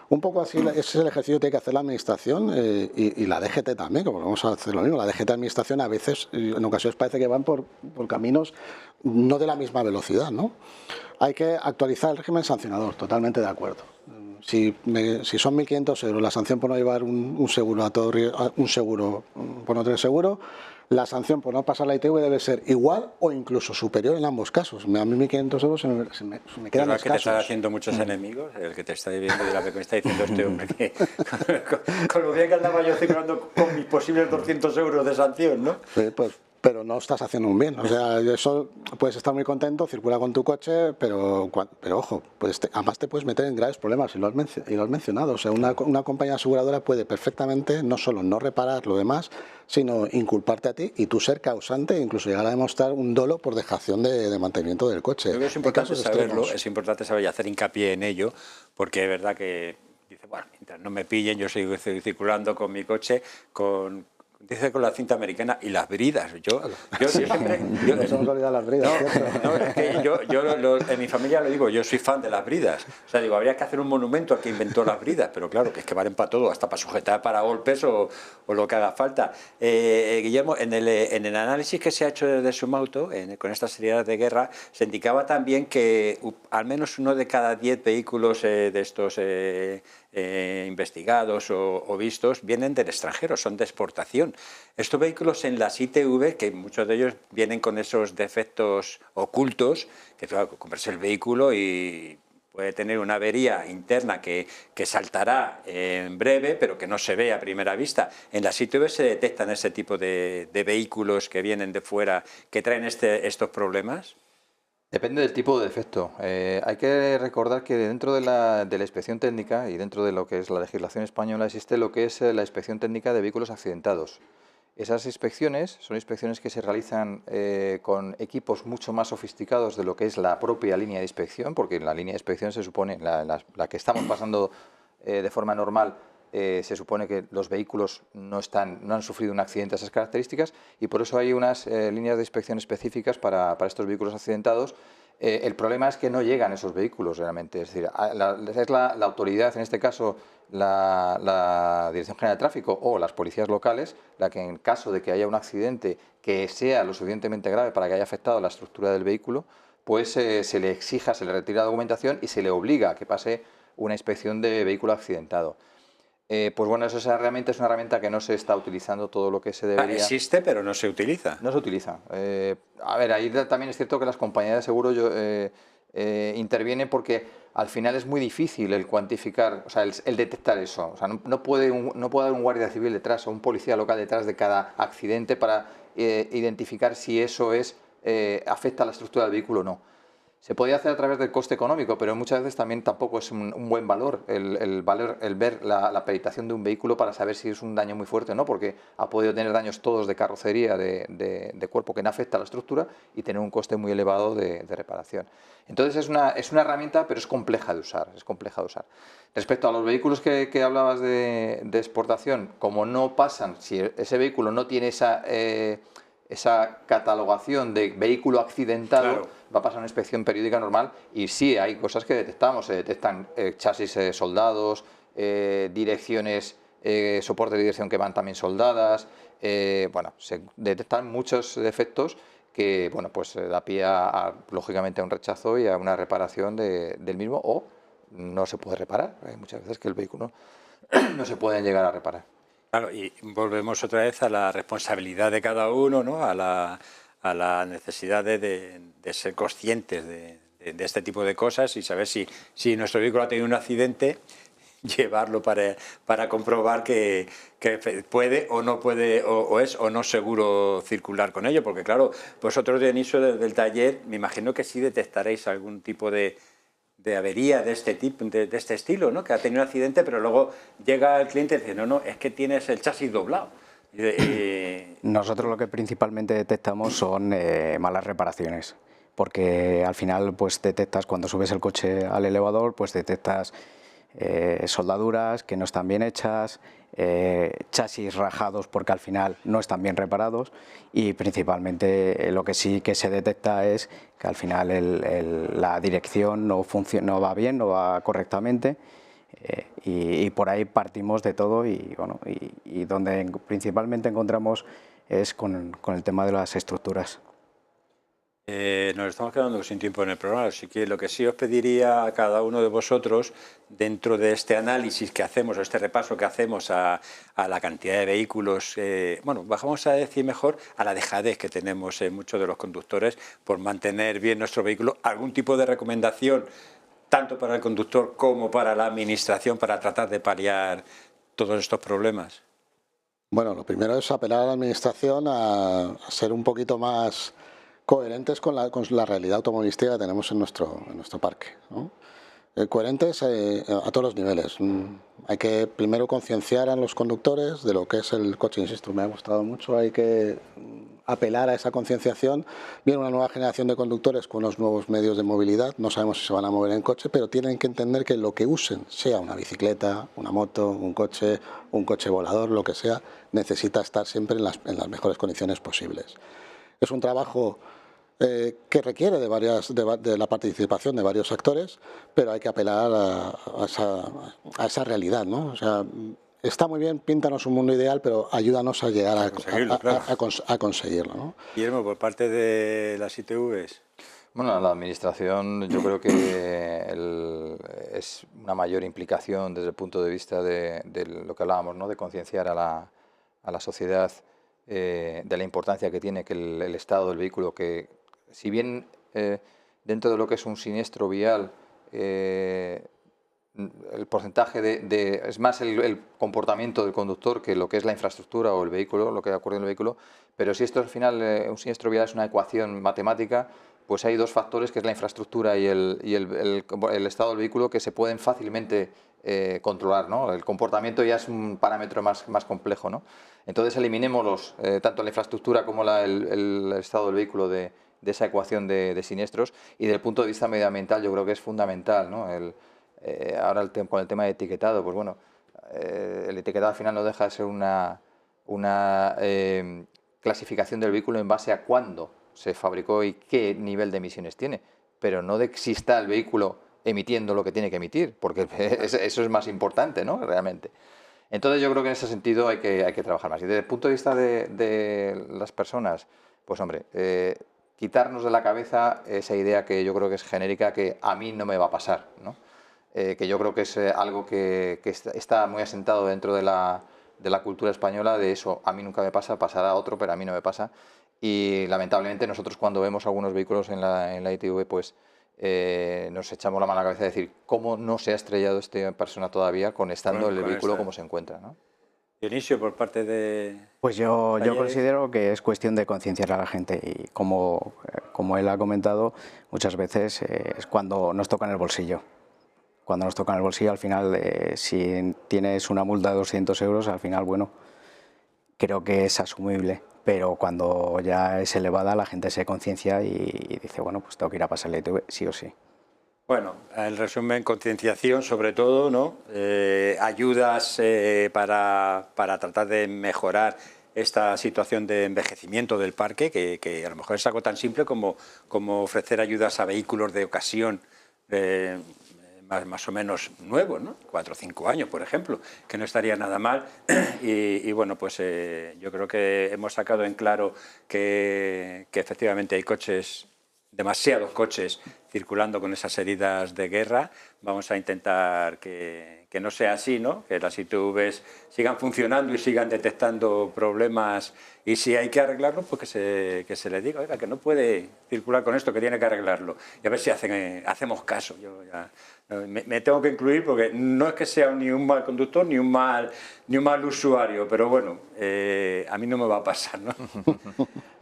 un poco así, ese es el ejercicio que tiene que hacer la Administración y la DGT también, como vamos a hacer lo mismo. La DGT de Administración a veces, en ocasiones parece que van por caminos no de la misma velocidad, ¿no? Hay que actualizar el régimen sancionador, totalmente de acuerdo. Si son 1.500 euros la sanción por no llevar un seguro por no tener seguro, la sanción por no pasar la ITV debe ser igual o incluso superior en ambos casos. A mí 1.500 euros se me quedan escasos. Que te está haciendo muchos enemigos, el que te está viendo dirá que me está diciendo este hombre que con lo bien que andaba yo circulando con mis posibles 200 euros de sanción, ¿no? Sí, pues, pero no estás haciendo un bien. O sea, eso puedes estar muy contento, circula con tu coche, pero ojo, pues además te puedes meter en graves problemas y lo has mencionado. O sea, una compañía aseguradora puede perfectamente no solo no reparar lo demás, sino inculparte a ti y tú ser causante e incluso llegar a demostrar un dolo por dejación de mantenimiento del coche. Creo que es importante saberlo, es importante saber y hacer hincapié en ello, porque es verdad que dice, bueno, mientras no me pillen, yo sigo circulando con mi coche dice con la cinta americana y las bridas. Yo siempre... Nos hemos olvidado las bridas. Es que yo en mi familia lo digo, yo soy fan de las bridas. O sea, digo, habría que hacer un monumento al que inventó las bridas, pero claro, que es que valen para todo, hasta para sujetar para golpes o lo que haga falta. Guillermo, en el análisis que se ha hecho desde Sumauto, con estas seriedades de guerra, se indicaba también que al menos uno de cada 10 vehículos de estos investigados o vistos vienen del extranjero, son de exportación. Estos vehículos en las ITV, que muchos de ellos vienen con esos defectos ocultos, que claro, comprarse el vehículo y puede tener una avería interna que saltará en breve, pero que no se ve a primera vista. En las ITV se detectan ese tipo de vehículos que vienen de fuera, que traen estos problemas. Depende del tipo de defecto. Hay que recordar que dentro de la inspección técnica y dentro de lo que es la legislación española existe lo que es la inspección técnica de vehículos accidentados. Esas inspecciones son inspecciones que se realizan con equipos mucho más sofisticados de lo que es la propia línea de inspección, porque en la línea de inspección se supone, la que estamos pasando de forma normal, se supone que los vehículos no han sufrido un accidente de esas características y por eso hay unas líneas de inspección específicas para estos vehículos accidentados. El problema es que no llegan esos vehículos realmente, es decir, es la autoridad, en este caso la Dirección General de Tráfico o las policías locales, la que en caso de que haya un accidente que sea lo suficientemente grave para que haya afectado la estructura del vehículo, pues se le exija, se le retira la documentación y se le obliga a que pase una inspección de vehículo accidentado. Pues bueno, esa herramienta es una herramienta que no se está utilizando todo lo que se debería. Existe, pero no se utiliza. No se utiliza. A ver, ahí también es cierto que las compañías de seguro intervienen porque al final es muy difícil el cuantificar, o sea, el detectar eso. O sea, no puede haber un guardia civil detrás o un policía local detrás de cada accidente para identificar si eso afecta a la estructura del vehículo o no. Se podía hacer a través del coste económico, pero muchas veces también tampoco es un buen valor el ver la peritación de un vehículo para saber si es un daño muy fuerte o no, porque ha podido tener daños todos de carrocería, de cuerpo que no afecta a la estructura y tener un coste muy elevado de reparación. Entonces es una herramienta, pero es compleja de usar. Respecto a los vehículos que hablabas de exportación, como no pasan, si ese vehículo no tiene esa catalogación de vehículo accidentado, claro, va a pasar una inspección periódica normal y sí, hay cosas que detectamos, se detectan chasis soldados, direcciones, soportes de dirección que van también soldadas, bueno, se detectan muchos defectos que, bueno, pues da pie lógicamente a un rechazo y a una reparación del mismo o no se puede reparar. Hay muchas veces que el vehículo no se puede llegar a reparar. Claro, y volvemos otra vez a la responsabilidad de cada uno, ¿no? A la necesidad de ser conscientes de este tipo de cosas y saber si nuestro vehículo ha tenido un accidente, llevarlo para comprobar que puede o no puede, o es o no seguro circular con ello, porque claro, vosotros de inicio del taller me imagino que sí detectaréis algún tipo de avería de este tipo, de este estilo, ¿no? Que ha tenido un accidente, pero luego llega el cliente y dice, no, es que tienes el chasis doblado. Nosotros lo que principalmente detectamos son malas reparaciones, porque al final pues detectas cuando subes el coche al elevador, pues detectas soldaduras que no están bien hechas, chasis rajados porque al final no están bien reparados, y principalmente lo que sí que se detecta es que al final la dirección no va bien, no va correctamente, y por ahí partimos de todo, y bueno, y donde principalmente encontramos es con el tema de las estructuras. Nos estamos quedando sin tiempo en el programa, así que lo que sí os pediría a cada uno de vosotros, dentro de este análisis que hacemos, o este repaso que hacemos a la cantidad de vehículos, bueno, vamos a decir mejor a la dejadez que tenemos muchos de los conductores por mantener bien nuestro vehículo, algún tipo de recomendación, tanto para el conductor como para la administración, para tratar de paliar todos estos problemas. Bueno, lo primero es apelar a la administración a ser un poquito más coherentes con la realidad automovilística que tenemos en nuestro parque, ¿no? Coherentes a todos los niveles. Hay que primero concienciar a los conductores de lo que es el coche, insisto, me ha gustado mucho, hay que apelar a esa concienciación. Viene una nueva generación de conductores con unos nuevos medios de movilidad, no sabemos si se van a mover en coche, pero tienen que entender que lo que usen, sea una bicicleta, una moto, un coche volador, lo que sea, necesita estar siempre en las mejores condiciones posibles. Es un trabajo que requiere de la participación de varios actores, pero hay que apelar a esa realidad, ¿no? O sea, está muy bien, píntanos un mundo ideal, pero ayúdanos a llegar a conseguirlo, ¿no? Guillermo, por parte de las ITVs. Bueno, la administración yo creo que es una mayor implicación desde el punto de vista de lo que hablábamos, ¿no? De concienciar a la sociedad de la importancia que tiene que el estado del vehículo, que si bien dentro de lo que es un siniestro vial el porcentaje es más el comportamiento del conductor que lo que es la infraestructura o el vehículo, lo que ocurre en el vehículo, pero si esto al final, un siniestro vial es una ecuación matemática, pues hay dos factores, que es la infraestructura y el estado del vehículo, que se pueden fácilmente controlar, ¿no? El comportamiento ya es un parámetro más complejo, ¿no? Entonces eliminémoslos, tanto la infraestructura como el estado del vehículo de esa ecuación de siniestros, y desde el punto de vista medioambiental yo creo que es fundamental, ¿no? Ahora con el tema de etiquetado, pues bueno, el etiquetado al final no deja de ser una clasificación del vehículo en base a cuándo se fabricó y qué nivel de emisiones tiene, pero no de si está el vehículo emitiendo lo que tiene que emitir, porque eso es más importante, ¿no? Realmente. Entonces yo creo que en ese sentido hay que trabajar más. Y desde el punto de vista de las personas, pues hombre, quitarnos de la cabeza esa idea que yo creo que es genérica, que a mí no me va a pasar, ¿no? Que yo creo que es algo que está muy asentado dentro de la cultura española, de eso a mí nunca me pasa, pasará a otro, pero a mí no me pasa. Y lamentablemente nosotros cuando vemos algunos vehículos en la ITV, pues nos echamos la mano a la cabeza de decir cómo no se ha estrellado esta persona todavía estando el vehículo como se encuentra, ¿no? Dionisio, por parte de... Pues yo considero que es cuestión de concienciar a la gente, y como él ha comentado, muchas veces es cuando nos toca en el bolsillo. Cuando nos toca en el bolsillo, al final, si tienes una multa de 200 euros, al final, bueno, creo que es asumible. Pero cuando ya es elevada, la gente se conciencia y dice, bueno, pues tengo que ir a pasar la ITV, sí o sí. Bueno, en resumen, concienciación sobre todo, ¿no? Ayudas para tratar de mejorar esta situación de envejecimiento del parque, que a lo mejor es algo tan simple como ofrecer ayudas a vehículos de ocasión más o menos nuevos, ¿no? 4 o 5 años, por ejemplo, que no estaría nada mal. Y bueno, pues yo creo que hemos sacado en claro que efectivamente hay demasiados coches circulando con esas heridas de guerra. Vamos a intentar que no sea así, ¿no? Que las ITVs sigan funcionando y sigan detectando problemas, y si hay que arreglarlo, pues que se le diga, oiga, que no puede circular con esto, que tiene que arreglarlo. Y a ver si hacemos caso. Yo ya me tengo que incluir porque no es que sea ni un mal conductor ni un mal usuario, pero bueno, a mí no me va a pasar, ¿no?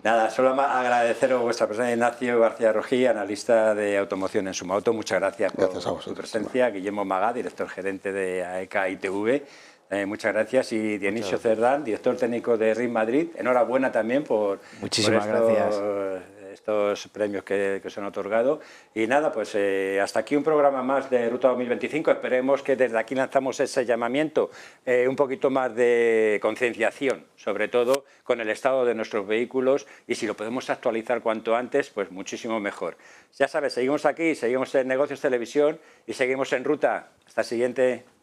Nada, solo agradeceros vuestra presencia, Ignacio García Rojí, analista de automoción en Sumauto. Muchas gracias por tu presencia. Guillermo Magá, director gerente de AECA ITV. Muchas gracias. Y Dionisio Cerdán, director técnico de RIM Madrid. Enhorabuena también por estos premios que os han otorgado. Y nada, pues hasta aquí un programa más de Ruta 2025. Esperemos que desde aquí lanzamos ese llamamiento, un poquito más de concienciación, sobre todo con el estado de nuestros vehículos, y si lo podemos actualizar cuanto antes, pues muchísimo mejor. Ya sabes, seguimos aquí, seguimos en Negocios Televisión y seguimos en Ruta. Hasta el siguiente.